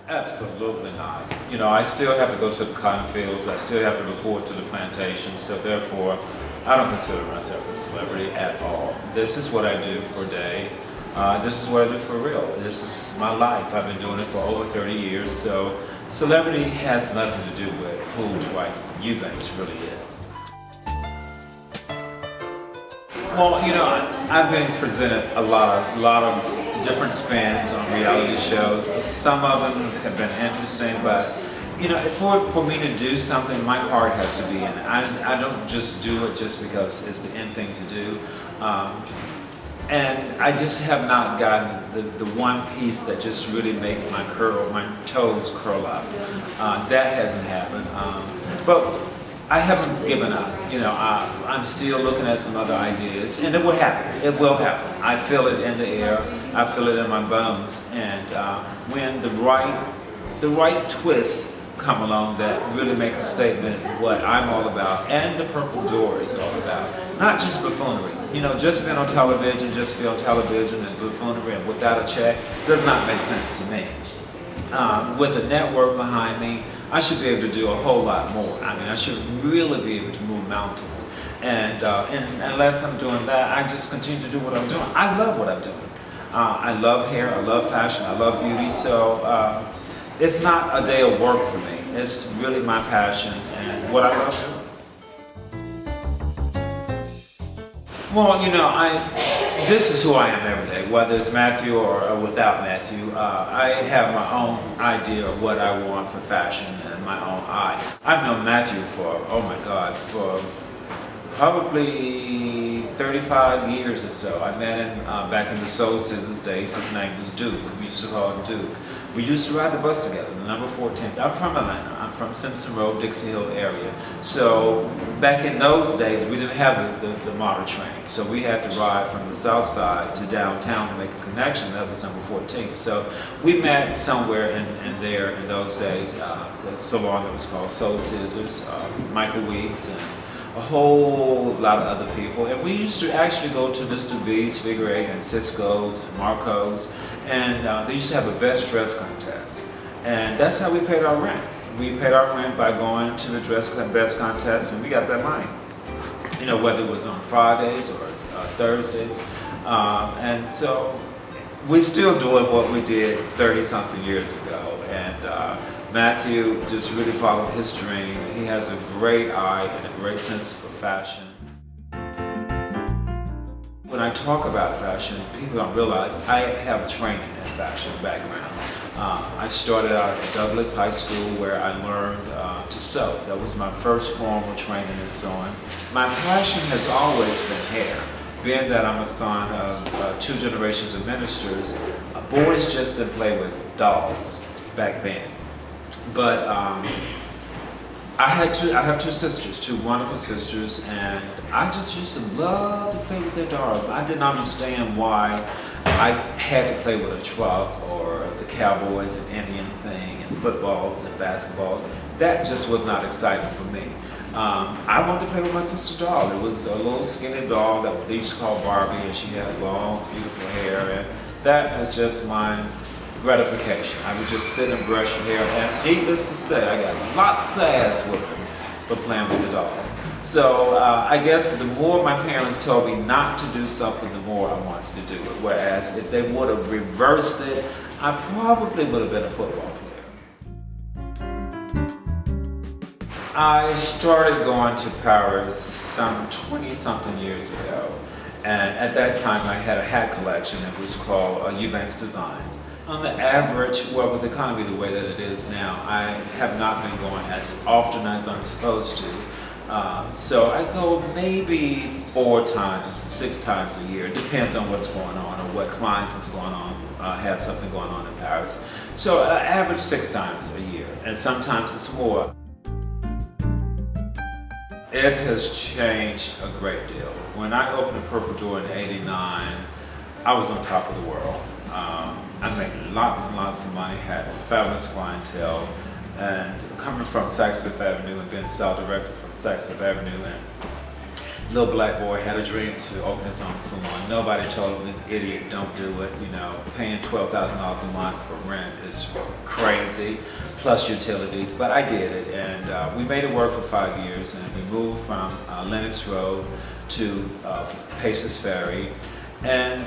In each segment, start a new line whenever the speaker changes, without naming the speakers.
Absolutely not. I still have to go to the cotton fields. I still have to report to the plantation. So therefore, I don't consider myself a celebrity at all. This is what I do for a day. This is what I do for real. This is my life. I've been doing it for over 30 years. So celebrity has nothing to do with who Dwight Eubanks really is. Well, I've been presented a lot of different spins on reality shows. Some of them have been interesting, but for me to do something, my heart has to be in it. I don't just do it just because it's the end thing to do. And I just have not gotten the one piece that just really make my toes curl up. That hasn't happened. But I haven't given up. I'm still looking at some other ideas, and it will happen. It will happen. I feel it in the air. I feel it in my bones. And when the right twists come along that really make a statement what I'm all about and the Purple Door is all about. Not just buffoonery. Just being on television, and buffoonery and without a check does not make sense to me. With a network behind me, I should be able to do a whole lot more. I should really be able to move mountains. And unless I'm doing that, I just continue to do what I'm doing. I love what I'm doing. I love hair, I love fashion, I love beauty, so it's not a day of work for me. It's really my passion and what I love doing. Well, this is who I am every day, whether it's Matthew or without Matthew. I have my own idea of what I want for fashion and my own eye. I've known Matthew for probably 35 years or so. I met him back in the Soul Scissors days. His name was Duke. We used to call him Duke. We used to ride the bus together, the number 14th. I'm from Atlanta. I'm from Simpson Road, Dixie Hill area. So back in those days, we didn't have the model train. So we had to ride from the south side to downtown to make a connection. That was number 14. So we met somewhere in there in those days. The salon that was called Soul Scissors, Michael Weeks, and a whole lot of other people. And we used to actually go to Mr. V's, Figure Eight, and Cisco's, and Marco's. And they used to have a best dress contest. And that's how we paid our rent. We paid our rent by going to the best contest, and we got that money. Whether it was on Fridays or Thursdays. And so we're still doing what we did 30-something years ago. And Matthew just really followed his dream. He has a great eye and a great sense for fashion. When I talk about fashion, people don't realize I have training in fashion background. I started out at Douglas High School where I learned to sew. That was my first formal training in sewing. My passion has always been hair. Being that I'm a son of two generations of ministers, boys just didn't play with dolls back then. But I have two sisters, two wonderful sisters, and I just used to love to play with their dolls. I didn't understand why I had to play with a truck or the Cowboys and Indian thing and footballs and basketballs. That just was not exciting for me. I wanted to play with my sister's doll. It was a little skinny doll that they used to call Barbie, and she had long, beautiful hair, and that was just my gratification. I would just sit and brush her hair, and needless to say, I got lots of ass whippings for playing with the dolls. So I guess the more my parents told me not to do something, the more I wanted to do it. Whereas if they would have reversed it, I probably would have been a football player. I started going to Paris some 20-something years ago, and at that time I had a hat collection. It was called Eubanks Designs. On the average, well, with the economy the way that it is now, I have not been going as often as I'm supposed to. So I go maybe 4 times, 6 times a year. It depends on what's going on or what clients is going on, have something going on in Paris. So average 6 times a year, and sometimes it's more. It has changed a great deal. When I opened the Purple Door in '89, I was on top of the world. I made lots and lots of money, had fabulous clientele, and coming from Saks Fifth Avenue and being style director from Saks Fifth Avenue, and little black boy had a dream to open his own salon. Nobody told him, idiot, don't do it. Paying $12,000 a month for rent is crazy, plus utilities. But I did it, and we made it work for 5 years. And we moved from Lenox Road to Paces Ferry, and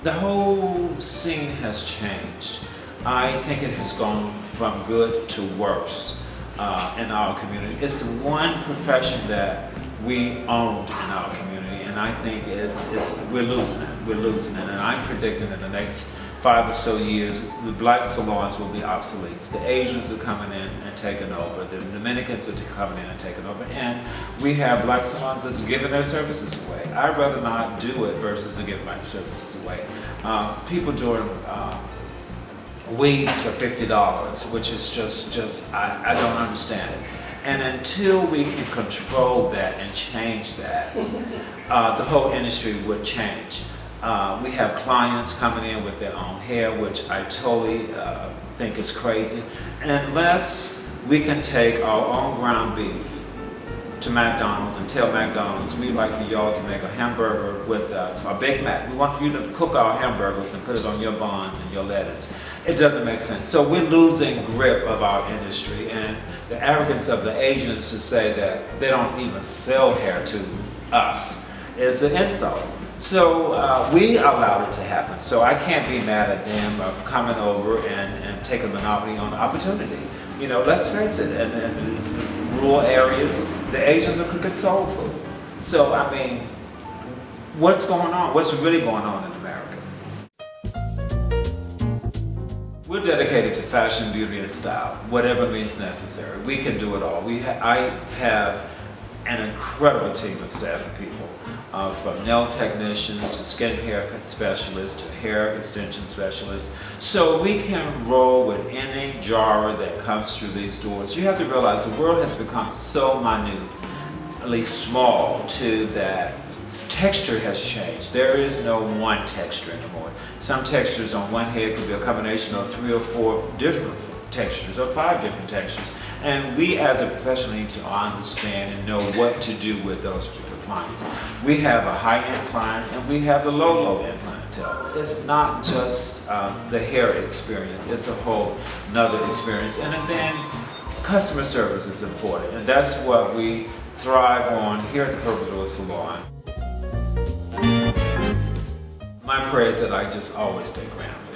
the whole scene has changed. I think it has gone from good to worse in our community. It's the one profession that we owned in our community, and I think we're losing it. We're losing it, and I'm predicting in the next 5 or so years, the black salons will be obsolete. The Asians are coming in and taking over. The Dominicans are coming in and taking over, and we have black salons that's giving their services away. I'd rather not do it versus to give my services away. People doing weaves for $50, which is just I don't understand it. And until we can control that and change that, the whole industry would change. We have clients coming in with their own hair, which I totally think is crazy. Unless we can take our own ground beef to McDonald's and tell McDonald's, we'd like for y'all to make a hamburger with a Big Mac. We want you to cook our hamburgers and put it on your buns and your lettuce. It doesn't make sense. So we're losing grip of our industry, and the arrogance of the Asians to say that they don't even sell hair to us is an insult. So we allowed it to happen. So I can't be mad at them of coming over and taking a monopoly on the opportunity. Let's face it, in rural areas, the Asians are cooking soul food. So, what's going on? What's really going on in America? We're dedicated to fashion, beauty, and style, whatever means necessary. We can do it all. I have an incredible team of staff and people, from nail technicians to skincare specialists to hair extension specialists. So we can roll with any jar that comes through these doors. You have to realize the world has become so minutely small to that texture has changed. There is no one texture anymore. Some textures on one head could be a combination of 3 or 4 different textures or 5 different textures. And we as a professional need to understand and know what to do with those particular clients. We have a high-end client and we have the low-end clientele. It's not just the hair experience, it's a whole nother experience. And then customer service is important, and that's what we thrive on here at the Purple Door Salon. My prayer is that I just always stay grounded.